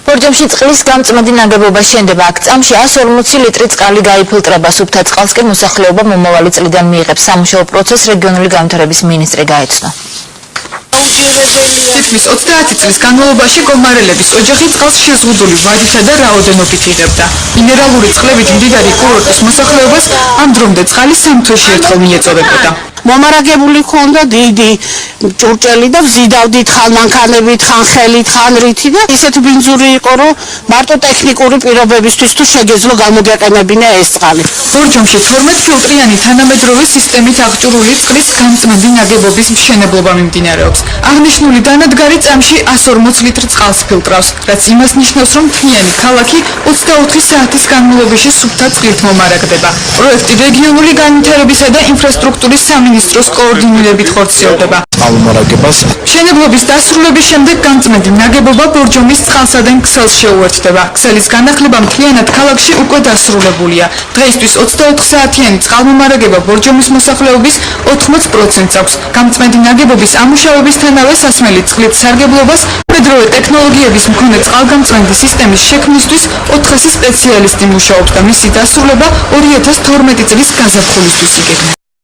ბორჯომში წყლის გამწმენდი ნაგებობა შენდება. აქ წამში 140 ლიტრი წყალი გაიფილტრება. სუფთა წყალს კი მოსახლეობა მომავალი წლიდან მიიღებს. სამუშაო პროცესს რეგიონული განვითარების მინისტრი გაეცნო. თითქმის 30 წლის განმავლობაში კომარელების ოჯახი წყალს შეზღუდული ვადითა და რაოდენობით იღებდა. მინერალური წყლებით მდიდარი კურორტის მოსახლეობას ამ დრომდე წყალი 3 თვეში ერთხელ მიეწოდებოდა. მომარაგებული ჰქონდა დიდი ჭურჭელი და ვზიდავდით ხან მანქანებით, ხან ხელით, ხან რითი და ისეთ ბინძური იყო, რომ მარტო ტექნიკური პირობებისთვის თუ შეგეძლო გამოგეყენებინა ეს წყალი. ბორჯომში 12 ფილტრიანი თანამედროვე სისტემით აღჭურვილი წყლის გამწმენდი ნაგებობის მშენებლობა მიმდინარეობს. აღნიშნული დანადგარი წამში 140 ლიტრ წყალს ფილტრავს, რაც იმას ნიშნავს, რომ მთლიანი ქალაქი 24 საათის განმავლობაში სუფთა წყლით მომარაგდება. პროექტი რეგიონული განვითარებისა და ინფრასტრუქტურის სამინისტროს კოორდინირებით ხორციელდება. მშენებლობის დასრულების შემდეგ გამწმენდი ნაგებობა ბორჯომის წყალსადენ ქსელს შეუერთდება. ქსელის განახლება მთლიანად ქალაქში უკვე დასრულებულია. დღეისთვის 24 საათიანი წყალმომარაგება ბორჯომის მოსახლეობის 80%-ს აქვს. გამწმენდი ნაგებობის ამუშავებისთანავე სასმელი წყლით სარგებლობას მედროვე ტექნოლოგიების მქონე წყალგამწმენდი სისტემის შექმნისთვის 400 სპეციალისტი მუშაობს და მისი დასრულება 2012 წლის გაზაფხულისთვის იგეგმება.